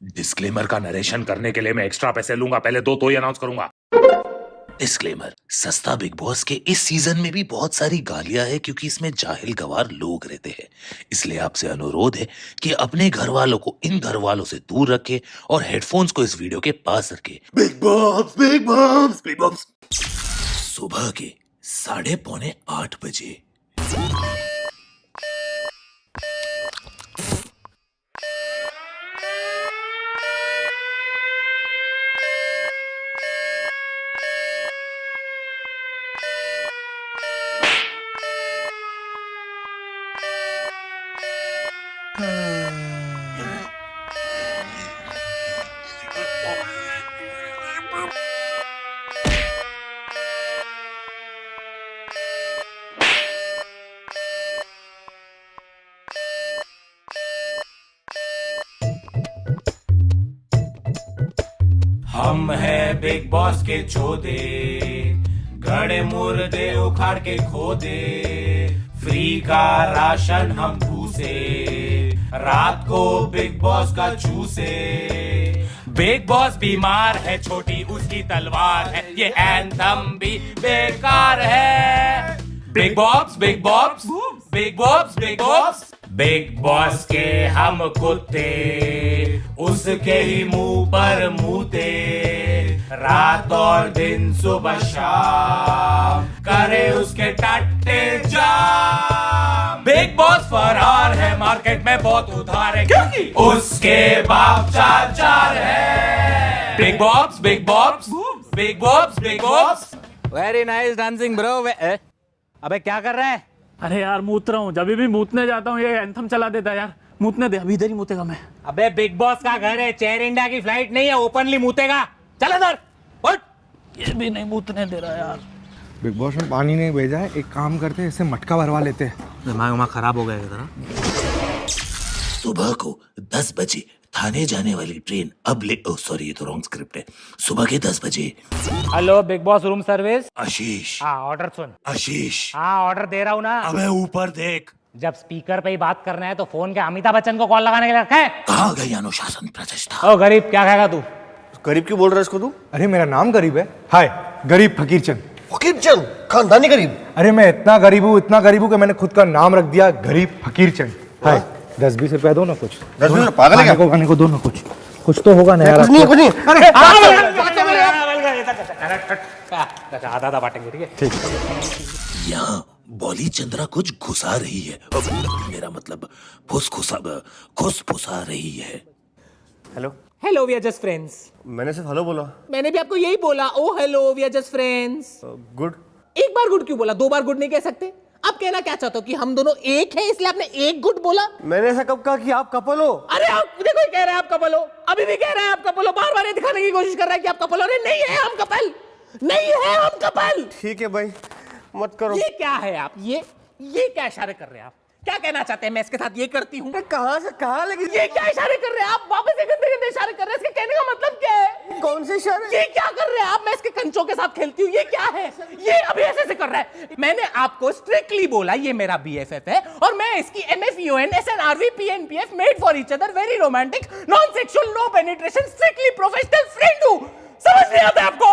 Disclaimer का narration करने के लिए मैं एक्स्ट्रा पैसे लूंगा, पहले दो तो ही अनाउंस करूंगा। डिस्क्लेमर, सस्ता बिग बॉस के इस सीजन में भी बहुत सारी गालियां है क्योंकि इसमें जाहिल गवार लोग रहते हैं। इसलिए आपसे अनुरोध है कि अपने घर वालों को इन घर वालों से दूर रखें और हेडफोन्स को इस वीडियो के पास रखें। Big boss, big boss, big boss. सुबह के 7:45 बजे। हम है बिग बॉस के चोदे, गड़े मुर्दे उखाड़ के खो दे, फ्री का राशन हम ठूसे, रात को बिग बॉस का चूसे। बिग बॉस बीमार है, छोटी उसकी तलवार है, ये एंथम भी बेकार है। Big boss, big boss, big boss, big boss, big Boss के हम कुत्ते, उसके ही मुंह पर मूते, रात और दिन सुबह शाम करे उसके टट्टे जाम। बिग बॉस फरार है, मार्केट में बहुत उधार है क्योंकि उसके बाप चाचार है। Big boss, big boss, big boss, big boss. Very nice dancing bro. अबे क्या कर रहा है? अरे यार मूत रहा हूँ, जब भी मूतने जाता हूँ ये एंथम चला देता है यार। मूतने दे, अभी इधर ही मूतेगा मैं। अबे बिग बॉस का घर है, चेयर इंडिया की फ्लाइट नहीं है, ओपनली मूतेगा। चल इधर उठ। ये भी नहीं मूतने दे रहा यार। बिग बॉस में पानी नहीं भेजा है, एक काम करते हैं, इससे मटका भरवा लेते हैं। दिमाग खराब हो गया इधर। सुबह को 10 बजे थाने जाने वाली ट्रेन अब ले सॉरी, ये तो रॉन्ग स्क्रिप्ट है। सुबह के 10 बजे। Hello big boss room service. Ashish, हाँ ऑर्डर सुन। आशीष, हाँ ऑर्डर दे रहा हूँ ना। अबे ऊपर देख। जब स्पीकर पे ही बात करना है तो फोन के अमिताभ बच्चन को कॉल लगाने के लिए रखा है। कहाँ गई अनुशासन प्रतिष्ठा? ओ गरीब, क्या खाएगा तू? गरीब क्यों बोल रहा है इसको तू? अरे मेरा नाम गरीब है। हाय, गरीब फकीर चंद। फकीर चंद, खानदानी गरीब। अरे मैं इतना गरीब हूँ कि मैंने खुद का नाम रख दिया गरीब फकीर चंद। हाय, 10-20 रुपया दो ना कुछ। 10-20 पागल है क्या? खाने को दो ना कुछ तो होगा ना यार। कुछ नहीं, कुछ नहीं। अरे आधा बांटेंगे, ठीक है? यहाँ बॉली चंद्रा कुछ घुसा रही है। मेरा मतलब फुसा रही है। Hello, hello we are just friends. मैंने सिर्फ हेलो बोला। मैंने भी आपको यही बोला, oh hello we are just friends. Good. एक बार गुड क्यों बोला? 2 बार गुड नहीं कह सकते? आप कहना क्या चाहते हो कि हम दोनों एक हैं इसलिए आपने एक गुड बोला? मैंने ऐसा कब कहा कि आप कपल हो? अरे आप देखो, ये कह रहे हैं आप कपल हो, अभी भी कह रहे हैं आप कपल हो, बार बार ये दिखाने की कोशिश कर रहा है कि आप कपल हो। अरे नहीं है हम कपल, नहीं है हम कपल। ठीक है भाई, मत करो। ये क्या है आप? ये क्या इशारे कर रहे हैं आप? क्या कहना चाहते हैं? मैं इसके साथ ये करती हूँ। कहाँ से कहाँ लेकिन ये क्या इशारे कर रहे हैं आप? वापस से गंदे गंदे इशारे कर रहे हैं। इसके कहने का मतलब क्या है? कौन से इशारे? ये क्या कर रहे हैं आप? मैं इसके कंचों के साथ खेलती हूँ, ये क्या है? ये अभी ऐसे कर रहा है। मैंने आपको स्ट्रिक्टली बोला ये मेरा BFF है और मैं इसकी MFUN SNRV PNPF made for each other, very romantic, non sexual, no penetration, strictly professional friend हूँ। समझ नहीं आता आपको?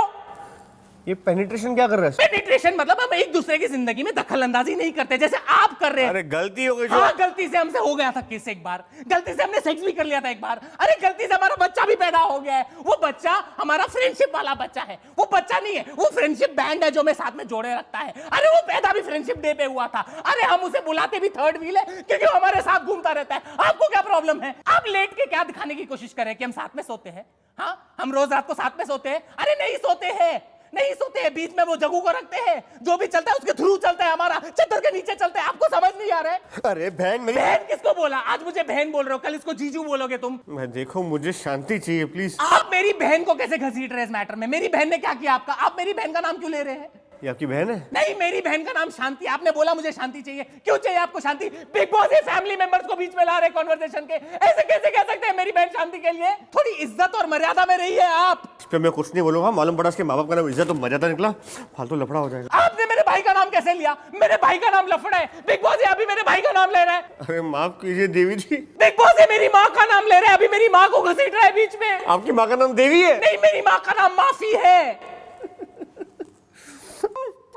ये पेनिट्रेशन क्या कर रहा है? पेनिट्रेशन मतलब हम एक दूसरे की जिंदगी में दखल अंदाजी नहीं करते जैसे आप कर रहे हैं। अरे गलती हो गई। हाँ, गलती से हमसे हो गया था किस एक बार, गलती से हमने सेक्स भी कर लिया था एक बार। अरे गलती से हमारा बच्चा भी पैदा हो गया है। वो बच्चा हमारा फ्रेंडशिप वाला बच्चा है, वो बच्चा नहीं है, वो फ्रेंडशिप बैंड है जो मैं साथ में जोड़े रखता है। अरे वो पैदा भी फ्रेंडशिप डे पे हुआ था। अरे हम उसे बुलाते भी थर्ड व्हील है क्योंकि वो हमारे साथ घूमता रहता है। आपको क्या प्रॉब्लम है? आप लेट के क्या दिखाने की कोशिश कर रहे हैं कि हम साथ में सोते हैं? हाँ, हम रोज रात को साथ में सोते हैं। अरे नहीं सोते हैं, नहीं सोते हैं। बीच में वो जगू को रखते हैं, जो भी चलता है उसके थ्रू चलता है, हमारा चद्दर के नीचे चलता है। आपको समझ नहीं आ रहा है? अरे बहन मेरी। बहन किसको बोला? आज मुझे बहन बोल रहे हो, कल इसको जीजू बोलोगे तुम। मैं देखो, मुझे शांति चाहिए प्लीज। आप मेरी बहन को कैसे घसीट रहे हैं इस मैटर में? मेरी बहन ने क्या किया आपका? आप मेरी बहन का नाम क्यों ले रहे हैं? ये आपकी बहन है? नहीं, मेरी बहन का नाम शांति। आपने बोला मुझे शांति चाहिए। क्यों चाहिए आपको शांति? बिग बॉस ये फैमिली मेंबर्स को बीच में ला रहे कॉन्वर्सेशन के। ऐसे कैसे कह सकते हैं मेरी बहन शांति के लिए? थोड़ी इज्जत और मर्यादा में रही है आप। फिर मैं कुछ नहीं बोलूंगा, मालूम पड़ा उसके माँ बाप का नाम इज्जत तो मजा निकला, फालतू लफड़ा हो जाएगा। आपने मेरे भाई का नाम कैसे लिया? मेरे भाई का नाम लफड़ा है। बिग बॉस ये अभी मेरे भाई का नाम ले रहा है। अरे माफ कीजिए देवी जी। बिग बॉस ये मेरी माँ का नाम ले रहा है। अभी मेरी माँ को घसीट रहा है बीच में। आपकी माँ का नाम देवी है? नहीं, मेरी माँ का नाम माफी है।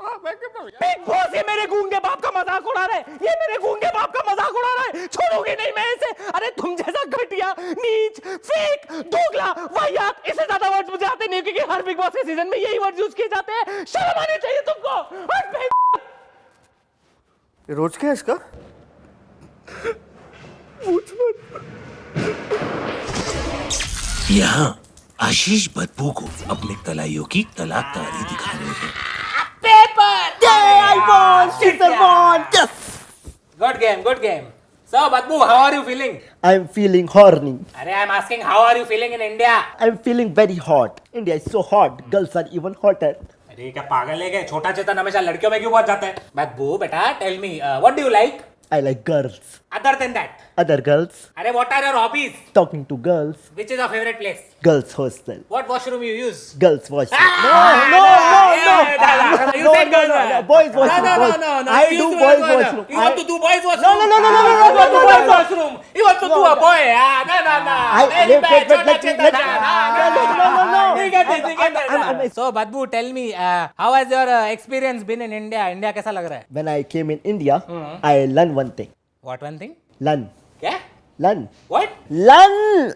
बिग बॉस ये मेरे गूंगे बाप का मजाक उड़ा रहा है। ये मेरे गूंगे बाप का मजाक उड़ा रहा है। छोड़ोगे नहीं मैं इसे। अरे तुम जैसा घटिया, नीच, फेक, दोगला, वाहियात, इससे ज्यादा वर्ड्स मुझे आते नहीं, क्योंकि हर बिग बॉस के सीजन में यही वर्ड्स यूज किए जाते हैं। शर्म आनी चाहिए तुमको। हट बे। ये रोज क्या है इसका? यहाँ आशीष बदबू को अपने कलाइयों की कलाकारी दिखा रहे हैं। Good game, good game. So, Badbu, how are you feeling? I'm feeling horny. Arey, I'm asking, how are you feeling in India? I'm feeling very hot. India is so hot. Girls are even hotter. अरे क्या पागल है क्या? छोटा चेतन हमेशा लड़कियों में क्यों पहुंच जाता है? बदबू बेटा, tell me, what do you like? I like girls. Other than that, Other girls. अरे what are your hobbies? Talking to girls. Which is your favorite place? Girls hostel. What washroom you use? Girls washroom. Ah, No. You said girls. Boys washroom. No. I You do used to boys do washroom. You want to do boys washroom? No. You want to do boys washroom? You want to do a boy? No. Very bad, छोटा चेतन. No. We get this. So, Badbu, tell me, how has your experience been in India? India कैसा लग रहा है? When I came in India, I learned one thing. What one thing? Learn. क्या? Learn. What? Learn.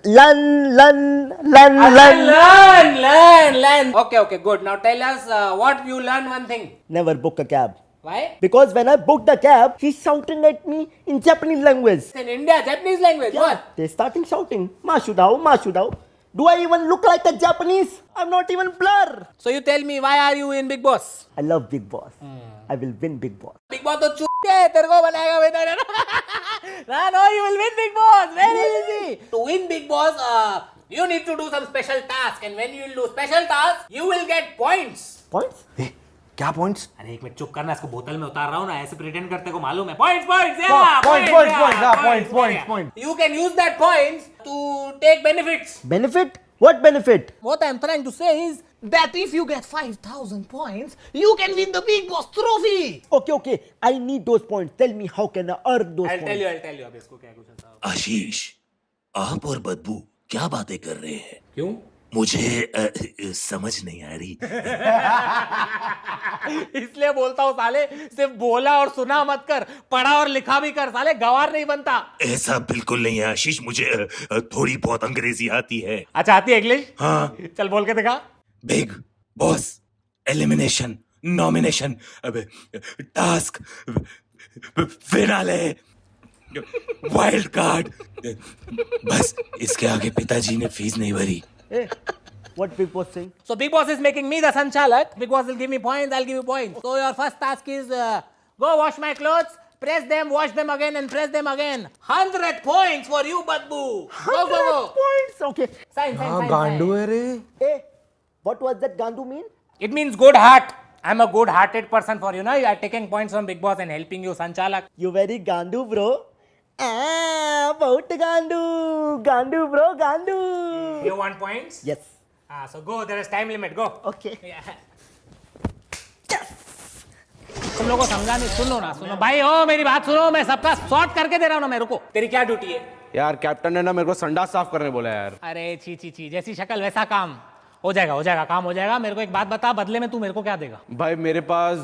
Learn. Okay, good. Now tell us what you learn one thing. Never book a cab. Why? Because when I booked the cab, he's shouting at me in Japanese language. In India, Japanese language. What? They starting shouting, Mashudao. Do I even look like a Japanese? I'm not even blur. So you tell me, why are you in Big Boss? I love Big Boss. I will win Big Boss. Big Boss तो चूतिया है, तेरे को बनाएगा बेटा। No, you will win Big Boss. Very easy. To win Big Boss, you need to do some special task, and when you will do special task, you will get points. Points? क्या points? अरे एक minute चुप करना, इसको बोतल में उतार रहा हूँ ना, ऐसे प्रिटेंड करते को मालूम है। Points. You can use that points to take benefits. Benefit? What benefit? What I'm trying to say is that if you get 5,000 points, you can win the Big Boss trophy. Okay. I need those points. Tell me how can I earn those I'll points? tell you. अब इसको क्या कुछ आता है? आशीष, आप और बदबू क्या बातें कर रहे हैं? क्यों? मुझे समझ नहीं आ रही। इसलिए बोलता हूँ साले, सिर्फ बोला और सुना मत कर, पढ़ा और लिखा भी कर साले, गवार नहीं बनता। ऐसा बिल्कुल नहीं है आशीष, मुझे थोड़ी बहुत अंग्रेजी आती है। अच्छा, आती है इंग्लिश? हाँ। चल बोल के दिखा। Big boss, elimination, nomination, task, finale, wild card. बस इसके आगे पिताजी ने फीस नहीं भरी। Hey, what Big Boss saying? So Big Boss is making me the Sanchalak. Big Boss will give me points, I'll give you points. So your first task is go wash my clothes, press them, wash them again and press them again. 100 points for you, Badbu. Go. Points? Okay. Sign. गांडू है रे। Hey, what was that Gandu mean? It means good heart. I'm a good-hearted person for you. You are taking points from Big Boss and helping you, Sanchalak. You very Gandu, bro. About Gandu. Gandu, bro, Gandu. You want points? Yes. So go. There is time limit. Go. Okay. तुम लोगों को समझा नहीं, सुनो भाई, ओ मेरी बात सुनो, मैं सबका सॉर्ट करके दे रहा हूँ ना, मेरे को। तेरी क्या ड्यूटी है? यार कैप्टन ने ना मेरे को संडास साफ करने बोला यार। अरे छी, जैसी शक्ल वैसा काम। हो जाएगा, काम हो जाएगा। मेरे को एक बात बता, बदले में तू मेरे को क्या देगा? भाई मेरे पास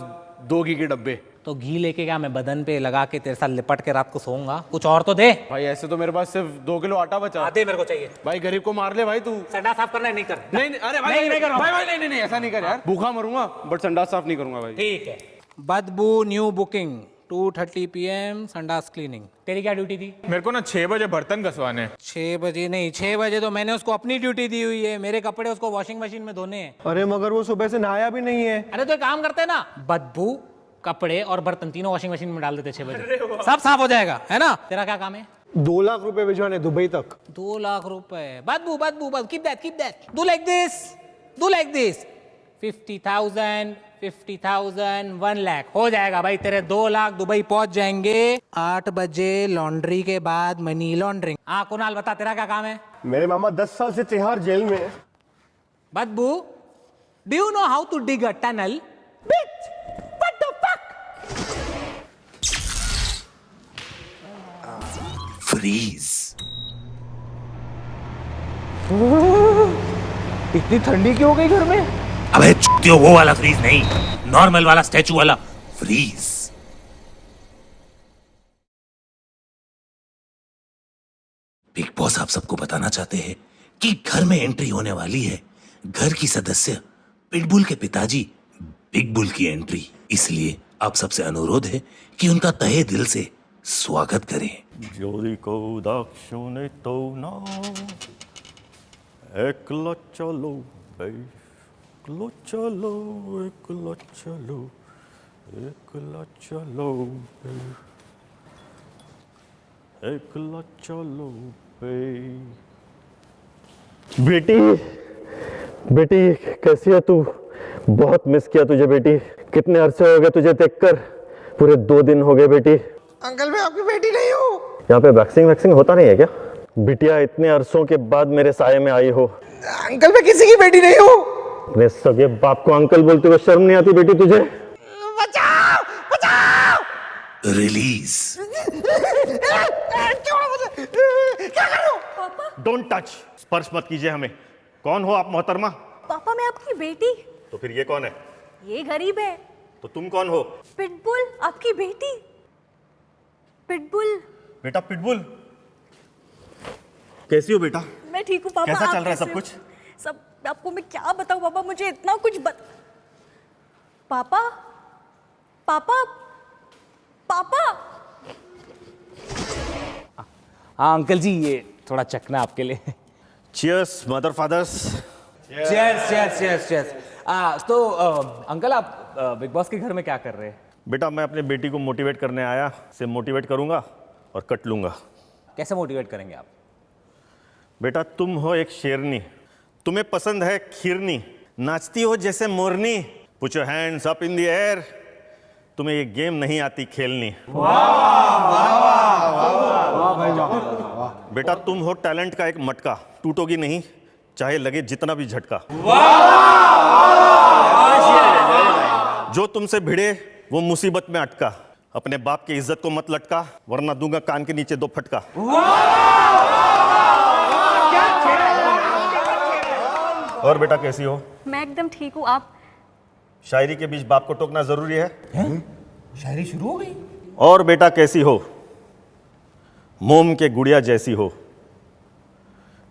2 घी के डब्बे। तो घी लेके क्या मैं बदन पे लगा के तेरे साथ लिपट के रात को सोऊंगा? कुछ और तो दे। भाई ऐसे तो मेरे पास सिर्फ 2 किलो आटा बचा। दे, मेरे को चाहिए। भाई गरीब को मार ले भाई तू। संडास साफ करना है? नहीं कर। नहीं अरे भाई नहीं कर भाई नहीं ऐसा नहीं कर यार। भूखा मरूंगा बट संडास साफ नहीं करूंगा भाई। ठीक है। बदबू न्यू बुकिंग 2:30 PM संडास क्लीनिंग। तेरी क्या ड्यूटी थी? मेरे को ना 6 बजे बर्तन घसवाने। 6 बजे नहीं, 6 बजे तो मैंने उसको अपनी ड्यूटी दी हुई है। मेरे कपड़े उसको वॉशिंग मशीन में धोने हैं। अरे मगर वो सुबह से नहाया भी नहीं है। अरे तो एक काम करते हैं ना, बदबू, कपड़े और बर्तन तीनों वॉशिंग मशीन में डाल देते 6 बजे, सब साफ हो जाएगा, है ना? तेरा क्या काम है? 2 लाख रुपए भिजवाने दुबई तक। 2 लाख रुपए? बदबू, keep that, do like this 50,000, 1 lakh हो जाएगा भाई। तेरे 2 लाख दुबई पहुंच जाएंगे 8 बजे लॉन्ड्री के बाद, मनी लॉन्ड्रिंग। हाँ कुणाल बता, तेरा क्या काम है? मेरे मामा 10 साल से तिहाड़ जेल में है। बदबू, do you know how to dig a tunnel? Bitch! What the fuck? Freeze. इतनी ठंडी क्यों हो गई घर में? अबे चुतियो, वो वाला फ्रीज नहीं, नॉर्मल वाला स्टैचू वाला फ्रीज। बिग बॉस आप सबको बताना चाहते हैं कि घर में एंट्री होने वाली है घर की सदस्य पिटबुल के पिताजी बिग बुल की एंट्री। इसलिए आप सबसे अनुरोध है कि उनका तहे दिल से स्वागत करें। जोरिको दाक्षुने तो ना एकला चलो एकला चलो एकला चलो एकला चलो एकला चलो बेटी बेटी कैसी है तू? बहुत मिस किया तुझे बेटी, कितने अरसे हो गए तुझे देखकर, पूरे 2 दिन हो गए बेटी। अंकल मैं आपकी बेटी नहीं हूँ। यहाँ पे वैक्सिंग होता नहीं है क्या? बिटिया इतने अरसों के बाद मेरे साये में आई हो। अंकल मैं किसी की बेटी नहीं हूँ। अपने सगे बाप को अंकल बोलते हुए शर्म नहीं आती बेटी तुझे? बचाओ बचाओ। रिलीज। क्या करूँ? डोंट टच, स्पर्श मत कीजिए हमें। कौन हो आप मोहतरमा? पापा मैं आपकी बेटी। तो फिर ये कौन है? ये गरीब है। तो तुम कौन हो? पिटबुल, आपकी बेटी पिटबुल। बेटा पिटबुल, कैसी हो बेटा? मैं ठीक हूँ पापा। कैसा आप चल रहा है कैसे सब हो? कुछ? सब आपको मैं क्या बताऊँ पापा, मुझे इतना कुछ पापा पापा पापा। हाँ अंकल जी, ये थोड़ा चखना आपके लिए। Cheers mother fathers. Cheers cheers cheers cheers. तो अंकल आप बिग बॉस के घर में क्या कर रहे हैं? बेटा मैं अपनी बेटी को मोटिवेट करने आया, से मोटिवेट करूंगा और कट लूंगा। कैसे मोटिवेट करेंगे आप? बेटा तुम हो एक शेरनी, तुम्हें पसंद है खीरनी, नाचती हो जैसे मोरनी, put your hands up in the air, तुम्हें ये गेम नहीं आती खेलनी। बेटा तुम हो टैलेंट का एक मटका, टूटोगी नहीं चाहे लगे जितना भी झटका। जो तुमसे भिड़े वो मुसीबत में अटका, अपने बाप की इज्जत को मत लटका वरना दूंगा कान के नीचे 2 फटका। और बेटा कैसी हो? मैं एकदम ठीक हूँ। आप? शायरी के बीच बाप को टोकना जरूरी है? शायरी शुरू हो गई। और बेटा कैसी हो? मोम के गुड़िया जैसी हो,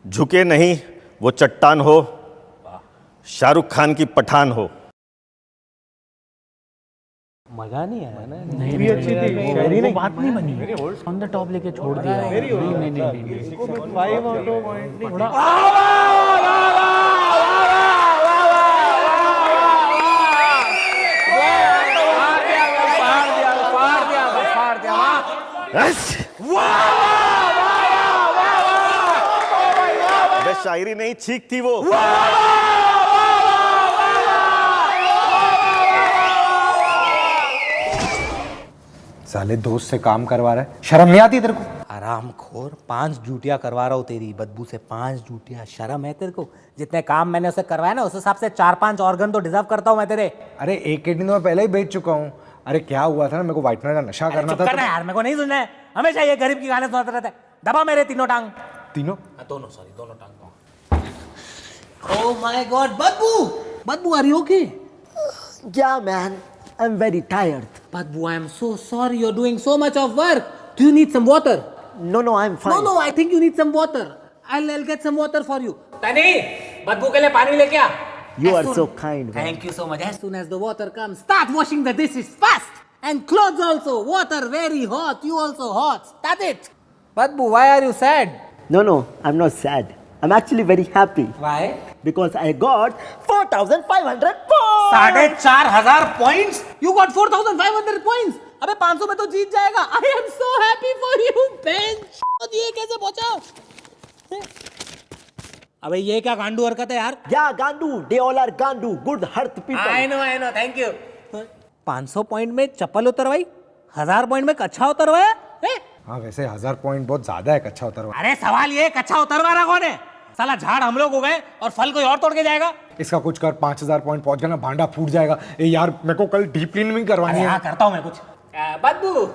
झुके नहीं वो चट्टान हो, शाहरुख खान की पठान हो। मजा नहीं आया ना? नहीं भी अच्छी थी, शायरी नहीं, बात नहीं बनी, ऑन द टॉप लेके छोड़ दिया। नहीं थोड़ा वे शायरी नहीं छीक थी वो। साले दोस्त से काम करवा रहा है, शर्म नहीं आती तेरे को? आराम खोर, 5 ड्यूटियां करवा रहा हूँ तेरी बदबू से। 5 ड्यूटियां, शर्म है तेरे को? जितने काम मैंने उसे करवाया ना उस हिसाब से 4-5 ऑर्गन तो डिजर्व करता हूँ मैं तेरे। अरे एक किडनी तो मैं पहले ही बेच चुका हूँ। अरे क्या हुआ था ना, मेरे को व्हाइटनर का नशा करना था। करना यार, मेरे को नहीं सुनना है। हमेशा ये गरीब की गाने सुनाते रहते हैं। दबा मेरे तीनों टांग। तीनों? दोनों, सॉरी दोनों टांग। ओह माय गॉड, बदबू are you okay? Yeah, man. I'm very tired. Badbu, I am so sorry. You're doing so much of work. Do you need some water? No, I'm fine. No, I think you need some water. I'll get some water for you. Tani, बदबू के लिए पानी लेके आ। You are so kind, man. Thank you so much. As soon as the water comes, start washing the dishes fast. And clothes also. Water very hot. You also hot. Start it. Badbu, why are you sad? No, I'm not sad. I'm actually very happy. Why? Because I got 4,500 points. 4,500 points? You got 4,500 points. अबे 500 में तो जीत जाएगा. I am so happy for you, bench. ये कैसे पहुंचा? अबे ये क्या गांडू हरकत है यार? Yeah, Gandu. They all are Gandu. Good heart people. I know. Thank you. 500 point में चप्पल उतरवाई, 1000 पॉइंट में कच्छा उतरवाया? हाँ वैसे 1000 पॉइंट बहुत ज्यादा है कच्छा उतरवा। अरे सवाल ये कच्छा उतरवा रहा कौन है? साला झाड़ हम लोग हो गए और फल कोई और तोड़ के जाएगा। इसका कुछ कर, 5000 पॉइंट पहुंच गया ना, भांडा फूट जाएगा। ए यार मेरे को कल डीप क्लीनिंग करवानी है। हाँ करता हूँ मैं कुछ। बदबू,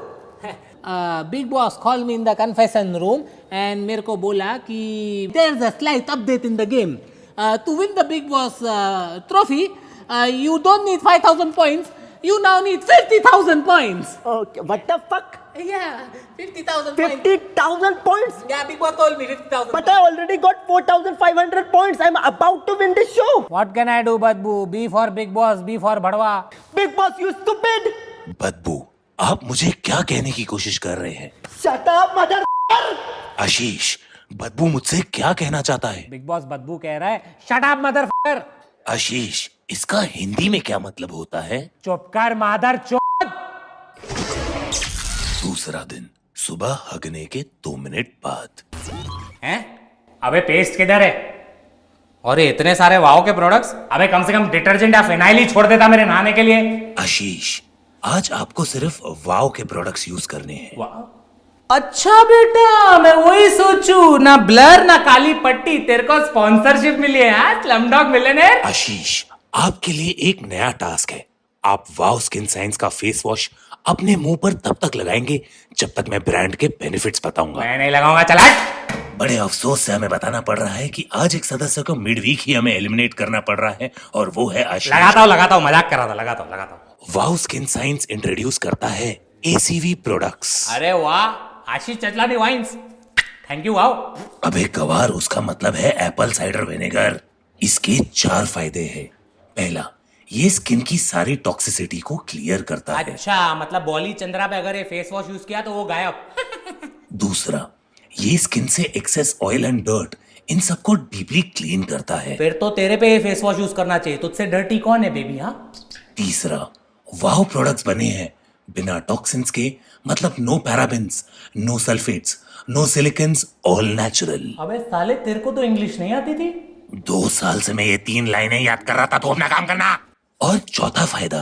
Bigg Boss call me in the confession room and मेरे को बोला कि there is a slight update in the game, to win the Bigg Boss trophy you don't need 5000 points, you now need 50,000 points. Okay, what the fuck? Yeah, 50,000 points. 50,000 points? Yeah, Big Boss told me 50,000. But I already got 4,500 points. I'm about to win this show. What can I do, Badbu? B for Big Boss, B for Bhadwa. Big Boss, you stupid. बदबू, आप मुझे क्या कहने की कोशिश कर रहे हैं? Shut up, mother. आशीष, बदबू मुझसे क्या कहना चाहता है? Big Boss Badbu कह रहा है, shut up, motherfucker. आशीष, इसका हिंदी में क्या मतलब होता है? चुप कर मादर चोद। दूसरा दिन, सुबह हगने के 2 मिनट बाद। हैं? अबे पेस्ट किधर है? और ये इतने सारे वाओ के प्रोडक्ट्स, अबे कम से कम डिटर्जेंट या फिनाइल ही छोड़ देता मेरे नहाने के लिए। आशीष, आज आपको सिर्फ वाओ के प्रोडक्ट्स यूज करने हैं। अच्छा बेटा, मैं वही सोचूं, ना ब्लर ना काली पट्टी, तेरे को स्पॉन्सरशिप मिली है हाँ? Slumdog millionaire. आशीष, आपके लिए एक नया टास्क है। आप वाओ स्किन साइंस का फेस वॉश अपने मुंह पर तब तक लगाएंगे जब तक मैं ब्रांड के बेनिफिट्स बताऊंगा। मैं नहीं लगाऊंगा, चला। बड़े अफसोस से हमें बताना पड़ रहा है कि आज एक सदस्य को मिड वीक ही हमें एलिमिनेट करना पड़ रहा है और वो है आशीष। लगाता हूँ, मजाक कर रहा था, लगाता हूँ। वाओ स्किन साइंस इंट्रोड्यूस करता है एसीवी प्रोडक्ट्स। अरे वाह, आशीष Chanchlani wines, thank you wow. अबे गवार, उसका मतलब है एप्पल साइडर विनेगर। इसके 4 फायदे हैं। पहला, ये स्किन की सारी टॉक्सिसिटी को क्लियर करता है। अच्छा, मतलब बॉली चंद्रा पे अगर ये फेस वॉश यूज किया तो वो गायब। दूसरा, ये स्किन से एक्सेस ऑयल एंड डर्ट इन सबको डीपली क्लीन करता है। फिर तो तेरे पे ये फेस वॉश यूज करना चाहिए, तुझसे डर्टी कौन है बेबी? हाँ। तीसरा, वाओ प्रोडक्ट्स बने हैं बिना टॉक्सिन्स के, मतलब no parabens, no sulphates, no silicones, all natural. अबे साले, तेरे को तो इंग्लिश नहीं आती थी? 2 साल से मैं ये 3 लाइनें याद कर रहा था, तो अपना काम करना। और चौथा फायदा,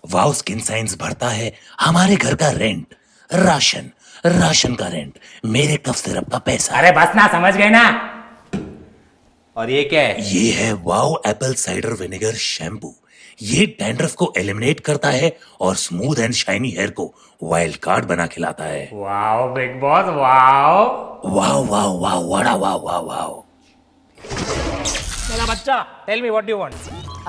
वाओ स्किन साइंस भरता है हमारे घर का रेंट, राशन का रेंट, मेरे कफ सिरप का पैसा। अरे बस ना, समझ गए ना। और ये क्या है? ये है wow apple cider vinegar shampoo. ये डैंड्रफ को एलिमिनेट करता है और स्मूथ एंड शाइनी हेयर को वाइल्ड कार्ड बना के लाता है। Wow big boss, wow wow wow wow वाड़ा वाओ वाओ वाओ। मेरा बच्चा, tell me what do you want?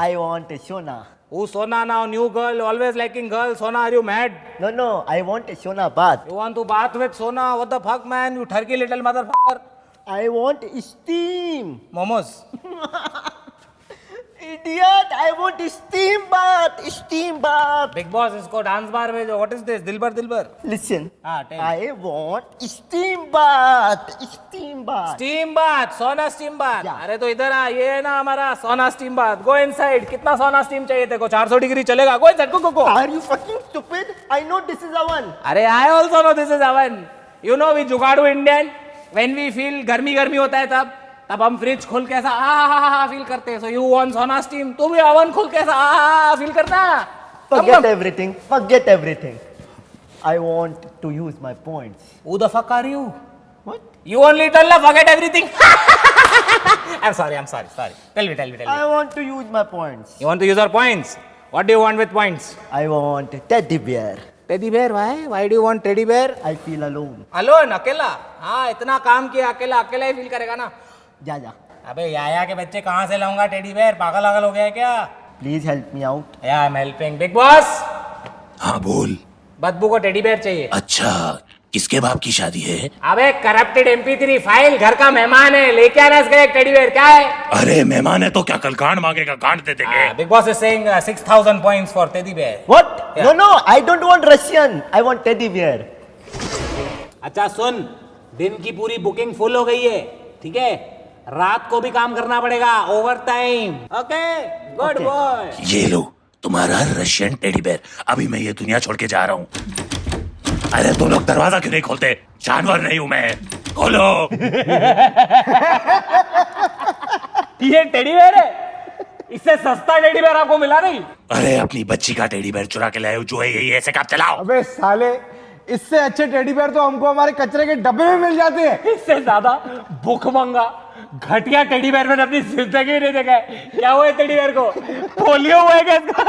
I want a Shona. Who Sona now? New girl, always liking girls. Sona, are you mad? No, I want a Shona bath. You want to bath with Sona? What the fuck, man? You turkey little motherfucker. I want steam. Momos. Idiot, I want steam bath. Big boss, इसको dance bar भेजो. What is this? Dilbar. Listen, tell. I want steam bath. Steam bath, Sona steam bath. Yeah. अरे तो इधर आ, ये है ना हमारा Sona steam bath. Go inside. कितना Sona steam चाहिए तेरे को? 400 डिग्री चलेगा. Go inside. Go. Are you fucking stupid? I know this is oven. अरे I also know this is oven. You know we जुगाड़ू Indian. When we feel गर्मी होता है तब हम फ्रिज खोल के ऐसा आ फील करते हैं. So you want Sona steam? तू भी ओवन खोल के ऐसा आ फील करना. Forget everything. I want to use my points. Who the fuck are you? What? You only tell na forget everything. I'm sorry. Tell me. I want to use my points. You want to use your points? What do you want with points? I want a teddy bear. Teddy bear, why? Why do you want teddy bear? I feel alone. Alone, अकेला? हाँ, इतना काम किया, अकेला ही feel करेगा ना. जा. अबे याया के बच्चे कहाँ से लाऊंगा टेडी बेयर? पागल हो गया है क्या? Please help me out. Yeah, I'm helping. Big boss. हाँ बोल। बदबू को टेडी बेयर चाहिए. अच्छा, किसके बाप की शादी है? अबे करप्टेड MP3 फाइल, घर का मेहमान है, लेके आना इसका एक टेडी बेयर. क्या है? अरे मेहमान है तो क्या कल गांड मांगेगा? गांड दे देंगे. Big boss is saying 6,000 points for teddy bear. What? Yeah. No, I don't want Russian. I want teddy bear. अच्छा सुन, दिन की पूरी बुकिंग फुल हो गई है, ठीक है? रात को भी काम करना पड़ेगा, over time. Okay, good boy. ये लो तुम्हारा रशियन टेडी बेयर. अभी मैं ये दुनिया छोड़ के जा रहा हूँ. अरे तुम लोग दरवाजा क्यों नहीं खोलते? जानवर नहीं हूं मैं. खोलो. ये टेडी बेयर है? इससे सस्ता टेडी बेयर आपको मिला नहीं? अरे अपनी बच्ची का टेडी बेयर चुरा के लाए हो, जो है यही. ऐसे काम चलाओ. अबे साले, इससे अच्छे टेडी बेयर तो हमको हमारे कचरे के डब्बे में मिल जाते हैं. इससे ज्यादा भूखमंगा घटिया टेडी बेयर मैंने अपनी जिंदगी में नहीं देखा है। क्या हुआ है टेडी बेयर को? पोलियो हुआ है क्या इसका?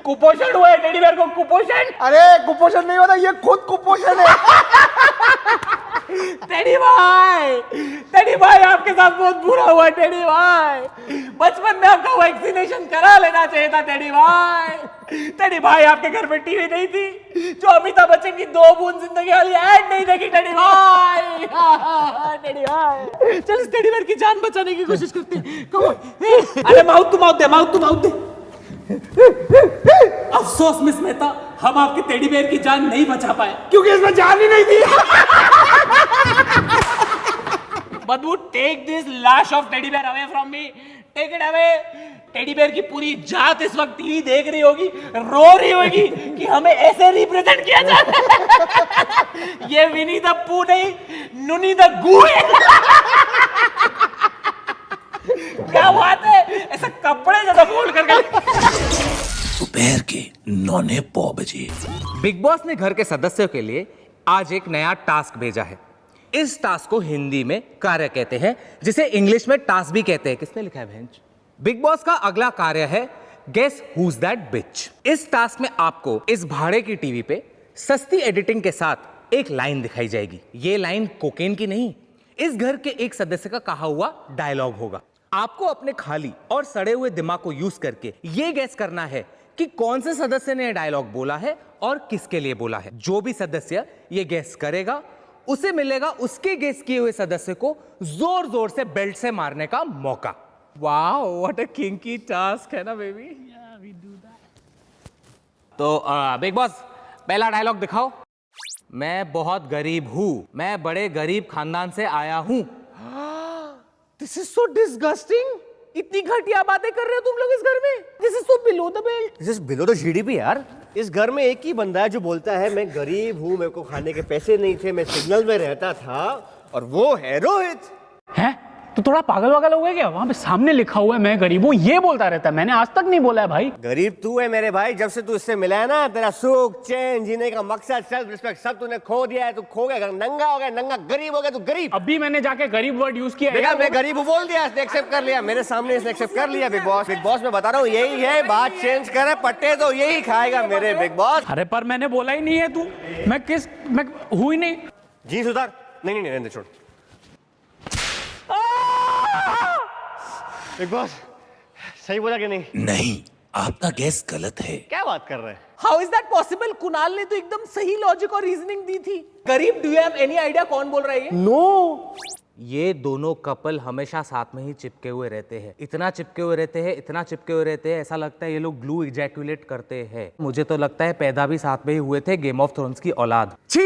कुपोषण हुआ है टेडी बेयर को? कुपोषण? अरे कुपोषण नहीं होता, ये खुद कुपोषण है। टेडी भाई आपके साथ बहुत बुरा हुआ टेडी भाई। बचपन में आपका वैक्सीनेशन करा लेना चाहिए था टेडी भाई। टेडी भाई आपके घर में टीवी नहीं थी जो अमिताभ बच्चन की 2 बूंद जिंदगी वाली ऐड नहीं देखी टेडी भाई। टेडी भाई चल इस टेडी बेयर की जान बचाने की कोशिश करते हैं। अरे माउथ टू माउथ दे, माउथ टू माउथ दे। अफसोस मिस मेहता, हम आपके टेडी बेयर की जान नहीं बचा पाए क्योंकि इसमें जान ही नहीं थी। बदबू take this lash off teddy bear away from me, take it away. Teddy bear की पूरी जात इस वक्त टीवी देख रही होगी, रो रही होगी कि हमें ऐसे रिप्रेजेंट किया जाए। ये विनी द पू नहीं, नुनी द गू है। क्या बात है, ऐसा कपड़े ज्यादा फोल्ड करके। दोपहर के 9:09 बजे बिग बॉस ने घर के सदस्यों के लिए आज एक नया टास्क भेजा है। इस टास्क को हिंदी में कार्य कहते हैं, जिसे इंग्लिश में टास्क भी कहते हैं। किसने लिखा है भेंच? बिग बॉस का अगला कार्य है गेस हुज दैट बिच। इस टास्क में आपको इस भाड़े की टीवी पे सस्ती एडिटिंग के साथ एक लाइन दिखाई जाएगी। ये लाइन कोकेन की नहीं, इस घर के एक सदस्य का कहा हुआ डायलॉग होगा। आपको अपने खाली और सड़े हुए दिमाग को यूज करके ये गेस करना है कि कौन से सदस्य ने डायलॉग बोला है और किसके लिए बोला है। जो भी सदस्य ये गेस करेगा उसे मिलेगा उसके गेस किए हुए सदस्य को जोर जोर से बेल्ट से मारने का मौका। Wow what a kinky task है ना बेबी। We do that. तो बिग बॉस पहला डायलॉग दिखाओ। मैं बहुत गरीब हूं, मैं बड़े गरीब खानदान से आया हूं। This is so disgusting. इतनी घटिया बातें कर रहे हो तुम लोग इस घर में। This is so below the belt. This is below the GDP यार। इस घर में एक ही बंदा है जो बोलता है मैं गरीब हूं, मेरे को खाने के पैसे नहीं थे, मैं सिग्नल में रहता था, और वो है रोहित। हैं? तो थोड़ा पागल वागल हो गया क्या? वहां पे सामने लिखा हुआ है मैं गरीब हूं, ये बोलता रहता है। मैंने आज तक नहीं बोला है भाई। गरीब तू है मेरे भाई। जब से तू इससे मिला है ना, तेरा सुख चैन जीने का मकसद सेल्फ रिस्पेक्ट सब तूने खो दिया है। तू खो गया, नंगा हो गया, नंगा गरीब हो गया। तू गरीब। अभी मैंने जाके गरीब वर्ड यूज किया देखा, मैं गरीब हूं बोल दिया, इसने एक्सेप्ट कर लिया मेरे सामने। इसने एक्सेप्ट कर लिया। बिग बॉस मैं बता रहा हूँ यही है बात। चेंज करे पट्टे तो यही खाएगा मेरे बिग बॉस। अरे पर मैंने बोला ही नहीं है तू। मैं हूं ही नहीं। जी सुधार। नहीं नहीं नहीं छोड़। बिग बॉस सही बोला कि नहीं? नहीं, आपका गैस गलत है। क्या बात कर रहे हैं? How is that possible? Kunal ने तो एकदम सही लॉजिक और रीजनिंग दी थी। गरीब, do you have any idea कौन बोल रहा है ये? नो। ये दोनों कपल हमेशा साथ में ही चिपके हुए रहते हैं। इतना चिपके हुए रहते हैं, इतना चिपके हुए रहते हैं, ऐसा लगता है ये लोग ग्लू इजैक्यूलेट करते हैं। मुझे तो लगता है पैदा भी साथ में ही हुए थे, गेम ऑफ थ्रोन्स की औलाद। छी,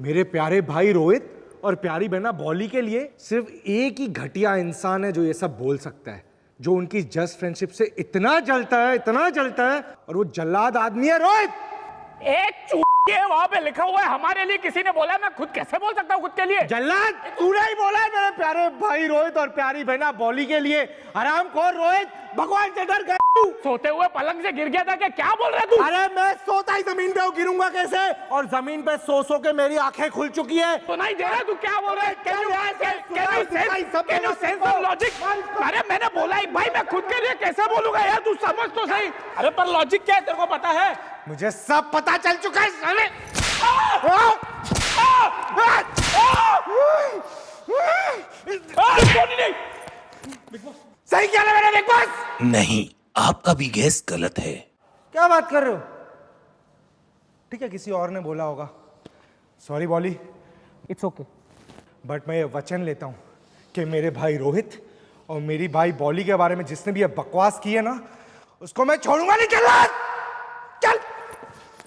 मेरे प्यारे भाई रोहित और प्यारी बहना बॉली के लिए सिर्फ एक ही घटिया इंसान है जो ये सब बोल सकता है, जो उनकी जस्ट फ्रेंडशिप से इतना जलता है, और वो जल्लाद आदमी है रोहित। एक चूतिया वहां पे लिखा हुआ है हमारे लिए किसी ने बोला, मैं खुद कैसे बोल सकता हूँ खुद के लिए? जल्लाद तूने ही बोला है मेरे प्यारे भाई रोहित और प्यारी बहना बॉली के लिए। हरामखोर रोहित, भगवान से डर गया। सोते हुए पलंग से गिर गया था क्या बोल रहा है तू? अरे मैं सोता ही जमीन पे हूँ, गिरूंगा कैसे? और जमीन पे सो के मेरी आंखें खुल चुकी है। तो नहीं दे रहा तू क्या बोल रहा है? Can you sense of logic? अरे मैंने बोला ही भाई, मैं खुद के लिए कैसे बोलूंगा यार, तू समझ तो सही। अरे पर लॉजिक क्या है तेरे को पता है? मुझे सब पता चल चुका है साले। सही क्या है मेरा बिग बॉस? नहीं, आपका भी गैस गलत है। क्या बात कर रहे हो? ठीक है, किसी और ने बोला होगा। सॉरी बॉली। It's okay. बट मैं ये वचन लेता हूं कि मेरे भाई रोहित और मेरी भाई बॉली के बारे में जिसने भी ये बकवास की है ना, उसको मैं छोड़ूंगा नहीं। चल।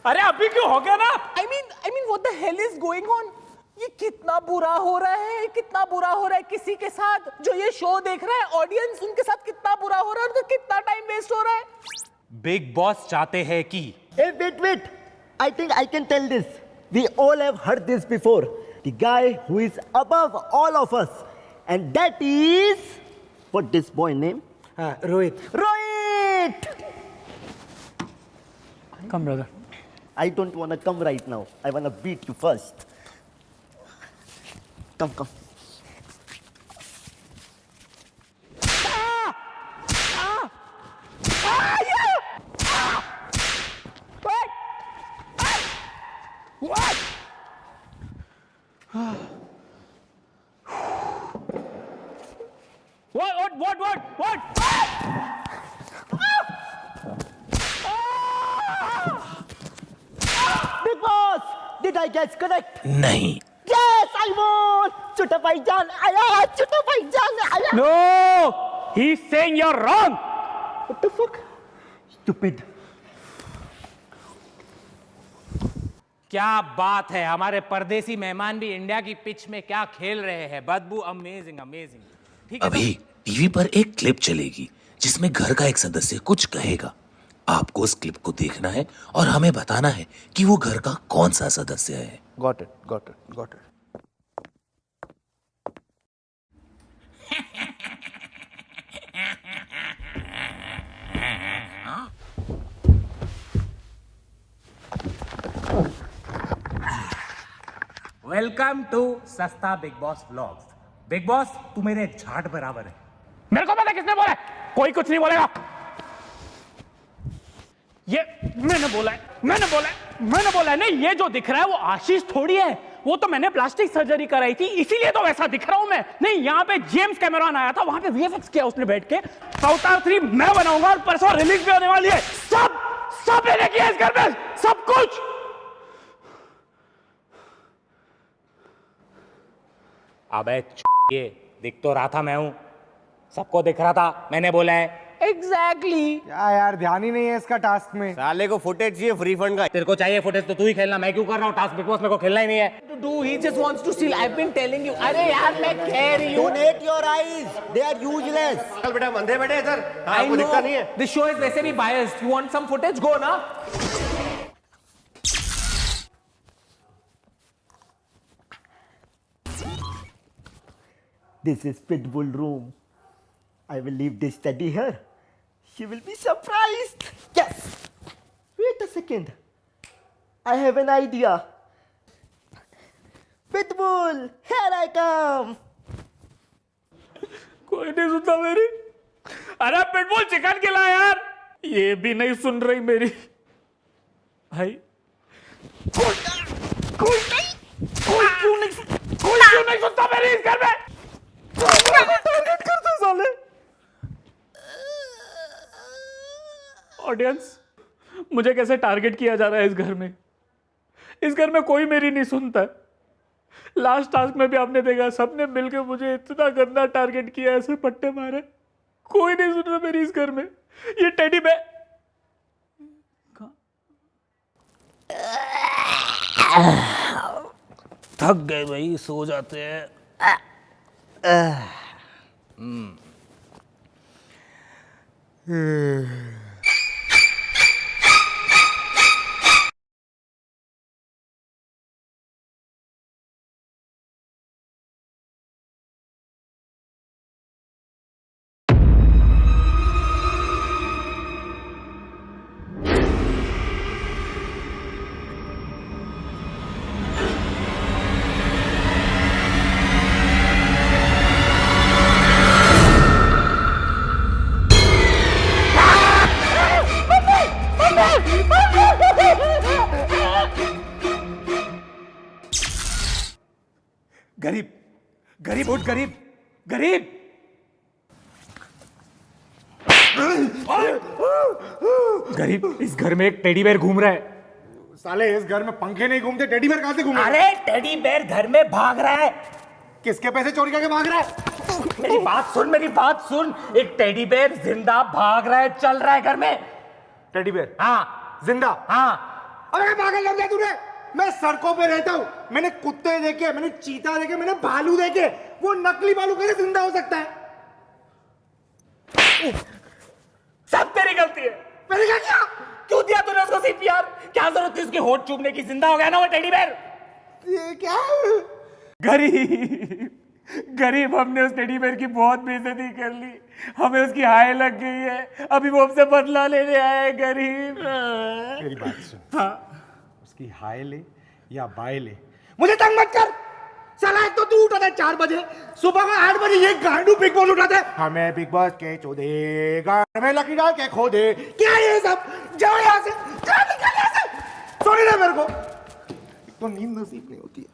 अरे अभी क्यों हो गया ना? I mean what the hell is going on? ये कितना बुरा हो रहा है, कितना बुरा हो रहा है किसी के साथ जो ये शो देख रहा है। ऑडियंस उनके साथ कितना बुरा हो रहा है, उनका कितना टाइम वेस्ट हो रहा है। बिग बॉस चाहते हैं कि Hey, wait. I think I can tell this. We all have heard this before. The guy who is above all of us. And that is... What this boy name? Rohit. Rohit! Come brother. I don't want to come right now. I want to beat you first. Come. Big boss, did I guess correct? नहीं, Yes, I won. छोटा भाईजान आया, छोटा भाईजान आया. No, he's saying you're wrong. What the fuck? Stupid. क्या बात है, हमारे परदेसी मेहमान भी इंडिया की पिच में क्या खेल रहे हैं. बदबू अमेजिंग अमेजिंग. ठीक है. अभी टीवी पर एक क्लिप चलेगी जिसमें घर का एक सदस्य कुछ कहेगा. आपको उस क्लिप को देखना है और हमें बताना है कि वो घर का कौन सा सदस्य है. Got it, got it, got it. Welcome to सस्ता big boss vlogs. Big boss तू मेरे झाट बराबर है. मेरे को पता किसने बोला है? कोई कुछ नहीं बोलेगा. ये मैंने बोला है. नहीं, ये जो दिख रहा है वो आशीष थोड़ी है. वो तो मैंने प्लास्टिक सर्जरी कराई थी, इसीलिए तो वैसा दिख रहा हूं मैं. नहीं, यहाँ पे जेम्स कैमरॉन आया था, वहां पे वीएफएक्स किया उसने बैठ के. अवतार 3 मैं बनाऊंगा और परसों रिलीज भी होने वाली है. सब मैंने किया इस घर में, सब कुछ. अबे ये दिख तो रहा था मैं हूं, सबको दिख रहा था. मैंने बोला है एग्जैक्टली. क्या यार, ध्यान ही नहीं है इसका टास्क में. साले को फुटेज चाहिए फ्री फंड का. तेरे को चाहिए फुटेज तो तू ही खेलना, मैं क्यों कर रहा हूँ टास्क. बिग बॉस मेरे को खेलना ही नहीं है. To do, he just wants to steal. I've been telling you. अरे यार मैं कह रही हूँ. Donate your eyes. They are useless. चल बेटा, बंदे बैठे इधर. I know. This show is वैसे भी biased. You want some footage? Go ना. This is Pitbull room. I will leave this teddy here. She will be surprised. Yes. Wait a second. I have an idea. Pitbull, here I come. कोई नहीं सुनता मेरी. अरे pitbull chicken खिला यार. ये भी नहीं सुन रही मेरी. भाई कोई क्यों नहीं सुनता मेरी इस घर में. टारगेट करते साले. ऑडियंस, मुझे कैसे टारगेट किया जा रहा है इस घर में. इस घर में कोई मेरी नहीं सुनता है. लास्ट टास्क में भी आपने देखा, सबने मिलकर मुझे इतना गंदा टारगेट किया, ऐसे पट्टे मारे. कोई नहीं सुन रहा मेरी इस घर में. ये टेडी बेयर थक गए भाई, सो जाते हैं. गरीब उठ, गरीब. गरीब, इस घर में एक टेडी बेयर घूम रहा है. साले इस घर में पंखे नहीं घूमते, टेडी बेयर कहां से घूमे? अरे टेडी बेयर घर में भाग रहा है. किसके पैसे चोरी करके भाग रहा है? मेरी बात सुन. एक टेडी बेयर जिंदा भाग रहा है, चल रहा है घर में. टेडी बेयर हाँ जिंदा? हाँ. अरे पागल लग गया तूने. मैं सड़कों पे रहता हूँ, मैंने कुत्ते देखे, मैंने चीता देखे, मैंने भालू देखे. वो नकली भालू कैसे जिंदा हो सकता है? सब तेरी गलती है. मैंने क्या किया? क्यों दिया तूने उसको सीपीआर? क्या जरूरत थी उसकी होठ चूमने की? जिंदा हो गया ना वो टेडी बेयर. ये क्या? गरीब, हमने उस टेडी बेयर की बहुत बेइज्जती कर ली. हमें उसकी हाय लग गई है. अभी वो हमसे बदला लेने आया है. गरीब, मेरी बात सुन. हाँ. उसकी हाय ले या बाय ले, मुझे तंग मत कर. साला एक तो तू उठा था 4 बजे, सुबह को 8 बजे ये गांडू बिग बॉस उठाते. हमें बिग बॉस के चोदे, गांड में लकड़ी डाल के खो दे. क्या ये सब? जाओ यहाँ से, जाओ, निकल यहाँ से. सोने दे मेरे को. तो नींद नसीब नहीं होती है.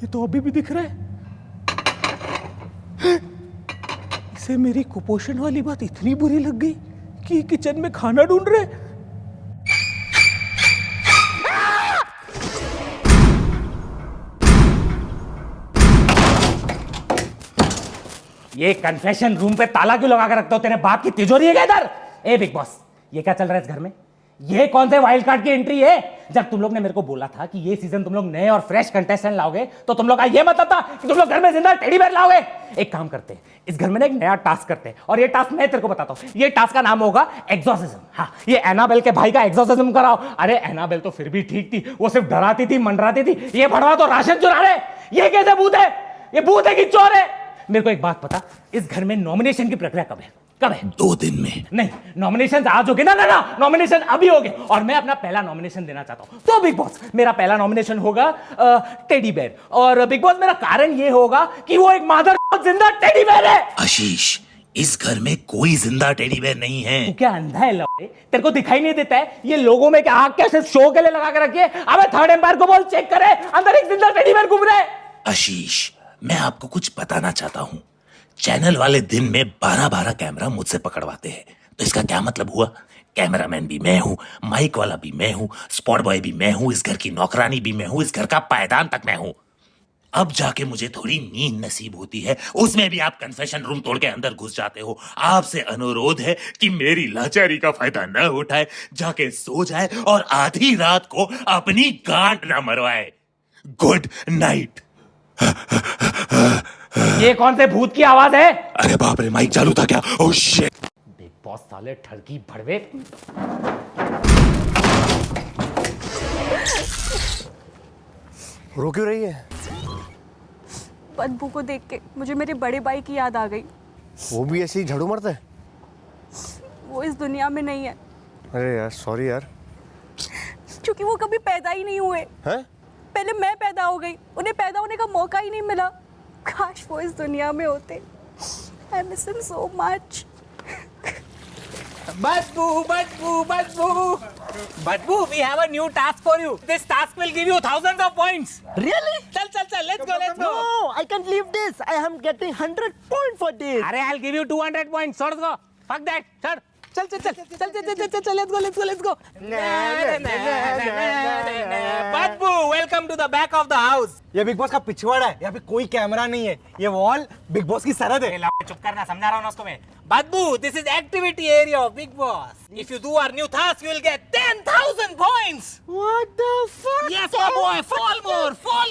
ये तो अभी भी दिख रहा है। इसे मेरी कुपोषण वाली बात इतनी बुरी लग गई कि किचन में खाना ढूंढ रहे। ये कन्फेशन रूम पे ताला क्यों लगा कर रखते हो? तेरे बाप की तिजोरी है क्या इधर? ए बिग बॉस, ये क्या चल रहा है इस घर में? ये कौन से वाइल्ड कार्ड की एंट्री है? जब तुम लोग ने मेरे को बोला था कि ये सीजन तुम लोग नए और फ्रेश कंटेस्टेंट लाओगे, तो तुम लोग का ये मतलब था कि तुम लोग घर में जिंदा टेडी बेयर लाओगे। एक काम करते हैं, इस घर में ना एक नया टास्क करते हैं, और ये टास्क मैं तेरे को बताता हूँ। ये टास्क का नाम होगा एग्जॉर्सिज्म। हाँ, ये एनाबेल के भाई का एग्जॉर्सिज्म कराओ। अरे एनाबेल तो फिर भी ठीक थी, वो सिर्फ डराती थी, मंडराती थी। ये भड़वा तो राशन चुरा रहे। ये कैसे भूत है? ये भूत है कि चोर है? मेरे को एक बात पता, इस घर में नॉमिनेशन की प्रक्रिया कब है? कब है? 2 दिन में। नहीं, नॉमिनेशन आज होगे ना? नॉमिनेशन अभी होगे, और मैं अपना पहला नॉमिनेशन देना चाहता हूं। तो बिग बॉस, मेरा पहला नॉमिनेशन होगा टेडी बेयर। और बिग बॉस, मेरा कारण ये होगा कि वो एक मादर जिंदा टेडी बेयर है। आशीष, इस घर में कोई जिंदा टेडी बेयर नहीं है। तू क्या अंधा है लौड़े? तेरे को दिखाई नहीं देता है ये लोगों में क्या आग क्या सिर्फ शो के लिए लगा के रखिए? अबे थर्ड एम्पायर को बोल चेक करे, अंदर एक जिंदा टेडी बेयर घूम रहा है। आशीष, मैं आपको कुछ बताना चाहता हूं। चैनल वाले दिन में 12-12 कैमरा मुझसे पकड़वाते हैं, तो इसका क्या मतलब हुआ? कैमरामैन भी मैं हूं, माइक वाला भी मैं हूं, स्पॉट बॉय भी मैं हूं, इस घर की नौकरानी भी मैं हूं, इस घर का पायदान तक मैं हूं। अब जाके मुझे थोड़ी नींद नसीब होती है, उसमें भी आप कन्फेशन रूम तोड़ के अंदर घुस जाते हो। आपसे अनुरोध है कि मेरी लाचारी का फायदा न उठाए, जाके सो जाए और आधी रात को अपनी गांठ न मरवाए। Good night. ये कौन से भूत की आवाज है? अरे बाप रे, माइक चालू था क्या? Oh shit. बिग बॉस साले ठरकी भड़वे। रो क्यों रही है? बदबू को देख के मुझे मेरे बड़े भाई की याद आ गई। वो भी ऐसे ही झाड़ू मारता है? वो इस दुनिया में नहीं है। अरे यार, सॉरी यार। क्योंकि वो कभी पैदा ही नहीं हुए। हैं? पहले मैं पैदा हो गई, उन्हें पैदा होने का मौका ही नहीं मिला। काश वो इस दुनिया में होते। I miss him so much. Badbu, we have a new task for you. This task will give you thousands of points. Really? चल, let's go. No, I can't leave this. I am getting 100 points for this. अरे I'll give you 200 points. छोड़ दो. Fuck that. छोड़. चल, let's go. Badbu, welcome to the back of the house. ये big boss का पिछवाड़ा है, यहाँ पे कोई कैमरा नहीं है। ये वॉल बिग बॉस की सरहद है। चुप करना, समझा रहा हूँ ना उसको मैं। Badbu, this is activity area of Big Boss. If you do our new task, you will get 10,000 points. What the fuck? Yes, my boy. Fall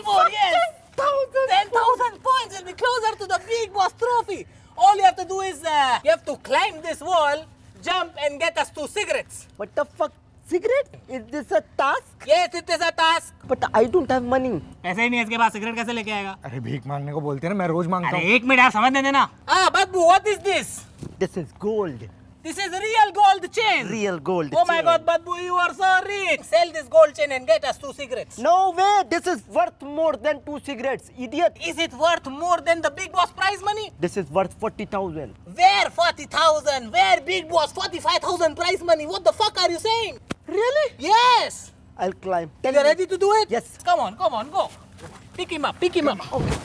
more. Yes. 10,000 points will be closer to the Big Boss trophy. All you have to do is you have to climb this wall, jump and get us 2 cigarettes. What the fuck? Cigarette? Is this a task? Yes, it is a task. But I don't have money. ऐसे ही नहीं, इसके बाद cigarette कैसे लेके आएगा? अरे भीख मांगने को बोलते हैं ना, मैं रोज मांगता अरे हूँ। 1 मिनट यार, समझने देना। Badbu, what is this? This is gold. This is real gold chain. Real gold. Oh my chain. God, Badbu, you are so rich. Sell this gold chain and get us 2 cigarettes. No way. This is worth more than 2 cigarettes, idiot. Is it worth more than the Big Boss prize money? This is worth 40,000. Where 40,000? Where Big Boss 45,000 prize money? What the fuck are you saying? Really? Yes. I'll climb. You are ready to do it? Yes. Come on, go. Pick him up. Okay.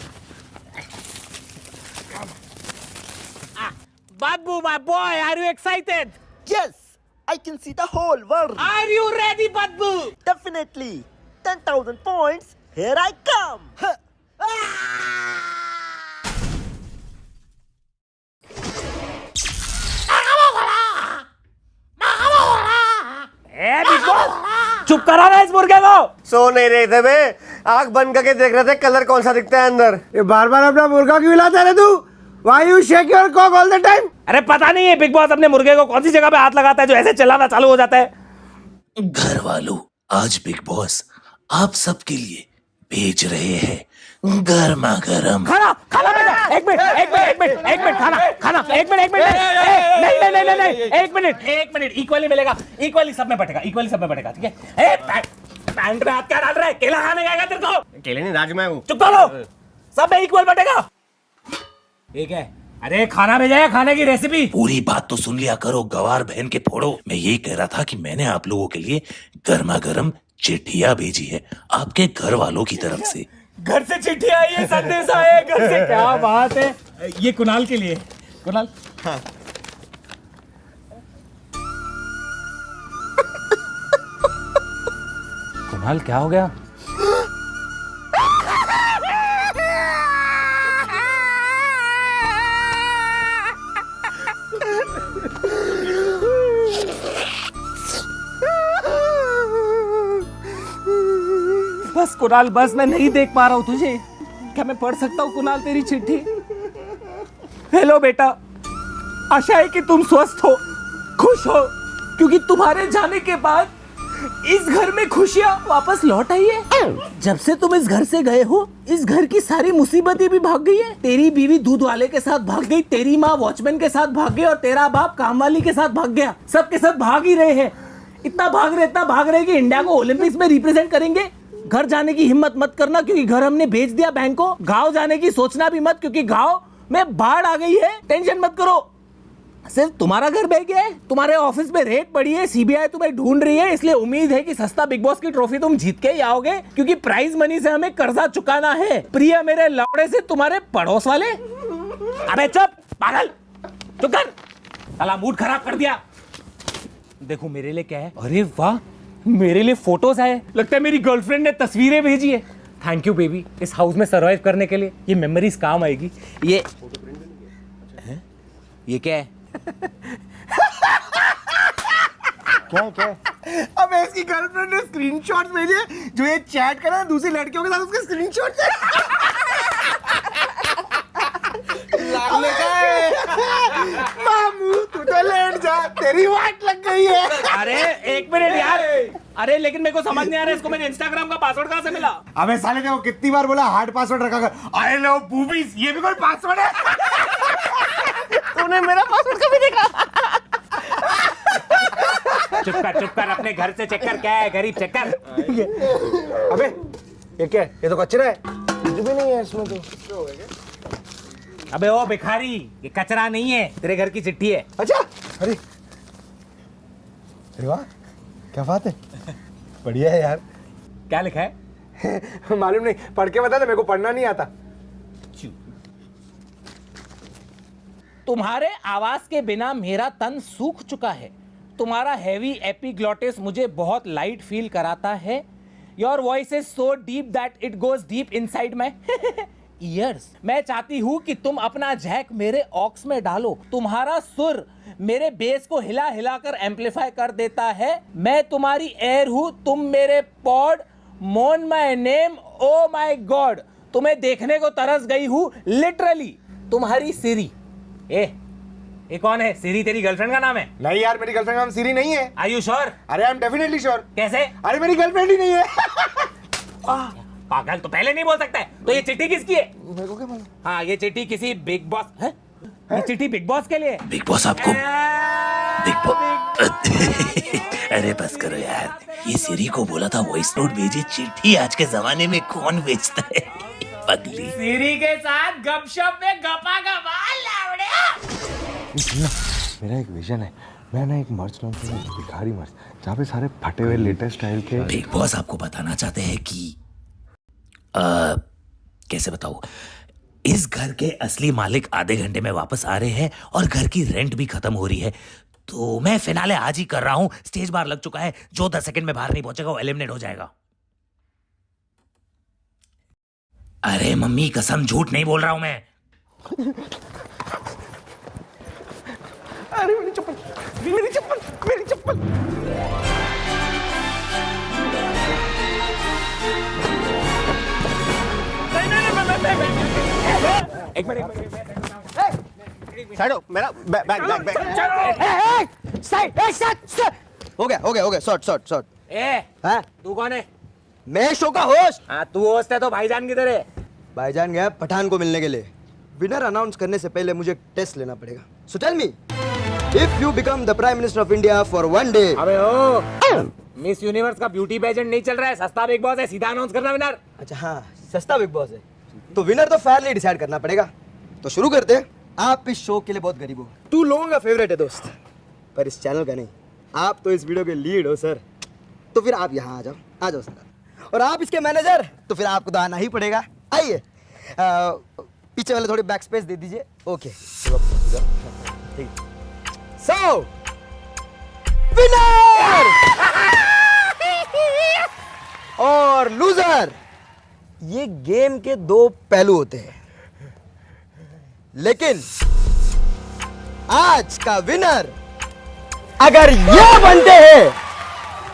Badbu, my boy, are you excited? Yes. I can see the whole world. Are you ready, Badbu? Definitely. 10,000 points. Here I come. Huh. चुप करा ना इस मुर्गे को। सो नहीं रहे थे बे, आंख बंद करके देख रहे थे कलर कौन सा दिखता है अंदर। ये बार बार अपना मुर्गा क्यों हिलाता है तू? Why you shake your cock all the time? अरे पता नहीं है बिग बॉस अपने मुर्गे को कौन सी जगह पे हाथ लगाता है जो ऐसे चिल्लाना चालू हो जाता है। घर वालों, आज बिग बॉस आप सबके लिए भेज रहे हैं गर्मा गर्म खाना भेजा। एक मिनट खाना एक मिनट नहीं इक्वली मिलेगा, इक्वली सब में बटेगा ठीक है। पैंट में हाथ क्या डाल रहा है? केला खाने गएगा तेरे को? केले नहीं, राज मैं हूँ। चुप करो, सब में इक्वल बटेगा। ठीक है, अरे खाना भेजा है, खाने की रेसिपी। पूरी बात तो सुन लिया करो, गवार बहन के फोड़ो। मैं यही कह रहा था कि मैंने आप लोगों के लिए गर्मा गर्म चिट्ठियां भेजी है आपके घर वालों की तरफ से। घर से चिट्ठी आई है, संदेश आया है घर से। क्या बात है। ये कुणाल के लिए। कुणाल, हाँ। कुणाल क्या हो गया? बस कुणाल, बस मैं नहीं देख पा रहा हूं तुझे। क्या मैं पढ़ सकता हूं कुणाल तेरी चिट्ठी? हेलो बेटा, आशा है कि तुम स्वस्थ हो, खुश हो, क्योंकि तुम्हारे जाने के बाद इस घर में खुशियां वापस लौट आई है। जब से तुम इस घर से गए हो, इस घर की सारी मुसीबतें भी भाग गई है। तेरी बीवी दूध वाले के साथ भाग गई, तेरी माँ वॉचमैन के साथ भाग गई और तेरा बाप कामवाली के साथ भाग गया। सबके साथ भाग ही रहे हैं। इतना भाग रहे कि इंडिया को ओलंपिक्स में रिप्रेजेंट करेंगे। घर जाने की हिम्मत मत करना, क्योंकि घर हमने बेच दिया बैंक को। गांव जाने की सोचना भी मत, क्योंकि गांव में बाढ़ आ गई है। टेंशन मत करो। सिर्फ तुम्हारा घर बह गया है, तुम्हारे ऑफिस में रेड पड़ी है, सीबीआई तुम्हें ढूंढ रही है, इसलिए उम्मीद है कि सस्ता बिग बॉस की ट्रॉफी तुम जीत के ही आओगे, क्योंकि प्राइज मनी से हमें कर्जा चुकाना है। प्रिया मेरे लौड़े से तुम्हारे पड़ोस वाले। अबे चुप पागल, चुप कर, साला मूड खराब कर दिया। देखो मेरे लिए क्या है। अरे वाह, मेरे लिए फोटोज आए। लगता है मेरी गर्लफ्रेंड ने तस्वीरें भेजी है। थैंक यू बेबी, इस हाउस में सरवाइव करने के लिए। ये मेमोरीज काम आएगी। ये क्या है? क्या? अबे इसकी गर्लफ्रेंड ने स्क्रीनशॉट्स भेजे, जो ये चैट कर रहा है दूसरी लड़कियों के साथ, उसके स्क्रीनशॉट्स है। मामू तू तो लेट जा, तेरी वाट लग गई है। अरे एक मिनट यार। अरे लेकिन मेरे को समझ नहीं आ रहा, इसको मैंने इंस्टाग्राम का पासवर्ड कहाँ से मिला? अबे साले ने वो कितनी बार बोला हार्ड पासवर्ड रखा कर। आई लव बूबीज, ये भी कोई पासवर्ड है? तूने मेरा पासवर्ड कभी देखा? चुप कर, अपने घर से चेक कर। क्या है गरीब, चेक कर। अबे ये क्या है? ये तो कचरा है, कुछ भी नहीं है इसमें तो। अबे ओ भिखारी, ये कचरा नहीं है, तेरे घर की चिट्ठी है। अच्छा, अरे वाह, क्या बात है, बढ़िया है यार। क्या लिखा है? मालूम नहीं, पढ़ के बता दे, मेरे को पढ़ना नहीं आता। तुम्हारे आवाज के बिना मेरा तन सूख चुका है। तुम्हारा हैवी एपिग्लॉटिस मुझे बहुत लाइट फील कराता है। Your voice is so deep that it goes deep inside my years. मैं चाहती हूँ कि तुम अपना जैक मेरे ऑक्स में डालो। तुम्हारा सुर मेरे बेस को हिला हिला कर एम्पलीफाई कर देता है। मैं तुम्हारी एयर हूँ, तुम मेरे पॉड। मोन my name, oh my God. तुम्हें देखने को तरस गई हूँ लिटरली। तुम्हारी सिरी। ये कौन है? सिरी तेरी गर्लफ्रेंड का नाम है? नहीं यार, मेरी गर्लफ्रेंड का नाम सिरी नहीं है। Are you sure? अरे आई एम डेफिनेटली श्योर। कैसे? अरे मेरी गर्लफ्रेंड ही नहीं है। पागल, तो पहले नहीं बोल सकता है। तो ये चिट्ठी किसकी है? मेरे को क्या मालूम? हाँ, ये चिट्ठी किसी बिग बॉस है। ये चिट्ठी बिग बॉस के लिए। बिग बॉस आपको बिग बॉस अरे बस करो यार, ये सिरी को बोला था वॉइस नोट भेजे, चिट्ठी आज के जमाने में कौन भेजता है? पगली सिरी के साथ गपशप में गपा गपा लावड़े। मेरा एक विजन है, मैं ना एक मर्च लॉन्च करूंगा, भिखारी मर्च, जहाँ पे सारे फटे हुए लेटेस्ट स्टाइल के। बिग बॉस आपको बताना चाहते हैं कि कैसे बताऊं, इस घर के असली मालिक आधे घंटे में वापस आ रहे हैं और घर की रेंट भी खत्म हो रही है। तो मैं फिनाले आज ही कर रहा हूं। स्टेज बार लग चुका है, जो 10 सेकंड में बाहर नहीं पहुंचेगा वो एलिमिनेट हो जाएगा। अरे मम्मी कसम, झूठ नहीं बोल रहा हूं मैं। अरे मेरी चप्पल, मेरी चप्पल, मेरी चप्पल। एक मिनट साइड हो, मेरा बैक बैक बैक। साइड हो गया शॉट। हाँ? तू कौन है? मैं शो का होस्ट। हाँ, तू होस्ट है तो भाईजान किधर है? भाईजान गया पठान को मिलने के लिए। विनर अनाउंस करने से पहले मुझे टेस्ट लेना पड़ेगा। So tell me, if you become the prime minister of India for one day. अबे ओ, मिस यूनिवर्स का ब्यूटी पेजेंट नहीं चल रहा है, सस्ता बिग बॉस है, सीधा अनाउंस करना विनर। अच्छा हाँ, सस्ता बिग बॉस है तो विनर तो फेयरली डिसाइड करना पड़ेगा। तो शुरू करते हैं। आप इस शो के लिए बहुत गरीब हो, तू लोगों का फेवरेट है दोस्त, पर इस चैनल का नहीं। आप तो इस वीडियो के लीड हो सर, तो फिर आप यहाँ आ जाओ सर। और आप इसके मैनेजर, तो फिर आपको तो आना ही पड़ेगा। आइए, पीछे वाले थोड़ी बैक स्पेस दे दीजिए। ओके, सो विनर और लूजर, ये गेम के दो पहलू होते हैं, लेकिन आज का विनर अगर ये बनते हैं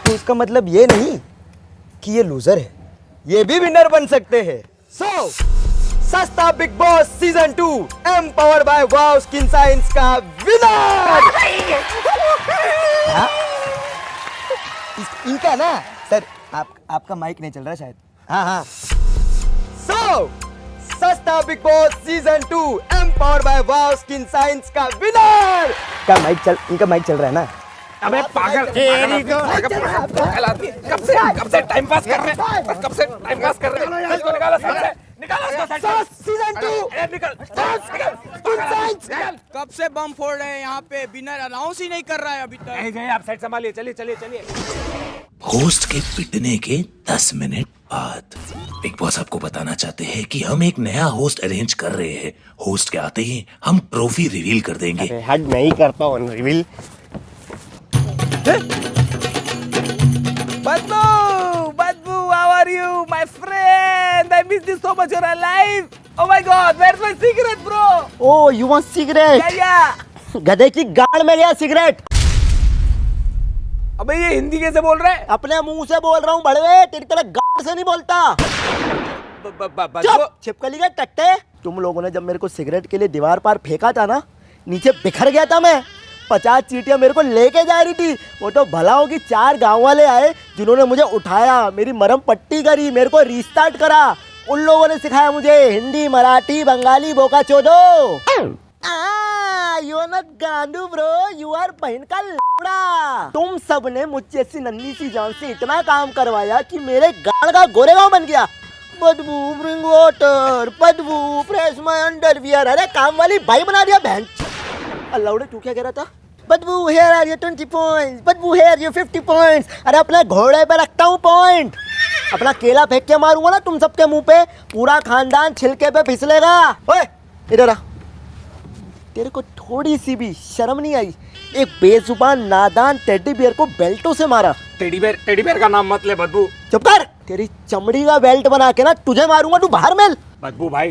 तो इसका मतलब ये नहीं कि ये लूजर है, ये भी विनर बन सकते हैं। सो सस्ता big boss season 2 empowered bye वाव स्किन साइंस का विनर इनका ना सर, आपका माइक नहीं चल रहा शायद। हाँ, सो सस्ता big boss season 2 empowered bye वाव स्किन साइंस का विनर का इनका माइक चल रहा है ना? अबे पागल, कब से टाइम पास कर रहे हैं, इसको निकालो सीजन 2 निकल। कब से बम फोड़ रहे हैं यहाँ पे, विनर अनाउंस ही नहीं कर रहा है अभी तक। आप साइड संभालिए, चलिए। होस्ट के पिटने के 10 मिनट बाद बिग बॉस आपको बताना चाहते हैं कि हम एक नया होस्ट अरेंज कर रहे हैं। होस्ट के आते ही हम ट्रॉफी रिवील कर देंगे। हट नहीं करता हूँ reveal. Badbu, how are you, my friend? I miss you so much. You're alive. Oh my God, where's my cigarette, bro? Oh, you want cigarette? Yeah. गधे की गाड़ में गया सिगरेट। अबे ये हिंदी कैसे बोल रहा है? अपने मुंह से बोल रहा हूँ बड़वे, तेरी तरह गाड़ से नहीं बोलता। चुप, छिपकली के टट्टे। तुम लोगों ने जब मेरे को सिगरेट के लिए दीवार पार फेंका था ना, नीचे बिखर गया था मैं। 50 चींटियां मेरे को लेके जा रही थी। वो तो भला हो कि 4 गांव वाले आए जिन्होंने मुझे उठाया, मेरी मरहम पट्टी करी, मेरे को रीस्टार्ट करा। उन लोगों ने सिखाया मुझे हिंदी, मराठी, बंगाली, बोका चोदो। यू आर नॉट गांडू ब्रो, यू आर बहन का लौड़ा। तुम सब ने मुझ जैसी नन्ही सी जान से इतना काम करवाया कि मेरे गाड़ का गोरेगांव बन गया। बदबू, ब्रिंग वाटर, बदबू, प्रेस माय अंडरवियर। अरे काम वाली भाई बना दिया बहन। लौड़े, तू क्या कह रहा था? बदबू, here are your 20 points. बदबू, here are your 50 points. अरे अपने घोड़े पे रखता हूँ पॉइंट। अपना केला फेंक के मारूंगा ना तुम सबके मुंह पे, पूरा खानदान छिलके पे फिसलेगा। ओए, इधर आ। तेरे को थोड़ी सी भी शर्म नहीं आई? एक बेजुबान नादान टेडी बियर को बेल्टों से मारा। टेडी बेयर का नाम मत ले बदबू। चुप कर, तेरी चमड़ी का बेल्ट बना के ना तुझे मारूंगा, तू बाहर मिल। बदबू भाई,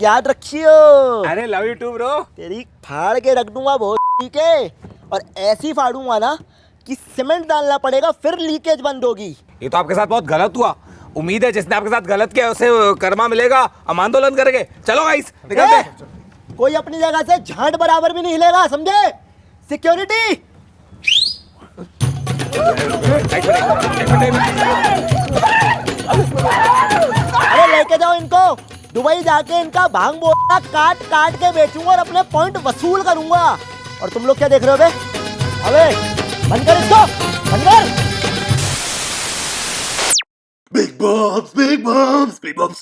याद रखियो। अरे लव यू टू ब्रो। तेरी फाड़ के रख दूंगा बहुत, ठीक है? और ऐसी फाड़ूंगा ना कि सीमेंट डालना पड़ेगा, फिर लीकेज बंद होगी। ये तो आपके साथ बहुत गलत हुआ। उम्मीद है जिसने आपके साथ गलत किया उसे कर्मा मिलेगा। हम आंदोलन करेंगे। चलो गाइस, निकलते। कोई अपनी जगह से झांट बराबर भी नहीं हिलेगा, समझे? सिक्योरिटी। अरे लेके जाओ इनको, दुबई जाके इनका भांग बोला काट काट के बेचूंगा और अपने पॉइंट वसूल करूंगा। और तुम लोग क्या देख रहे हो बे? अबे बंद कर इसको, बंद कर। Big boss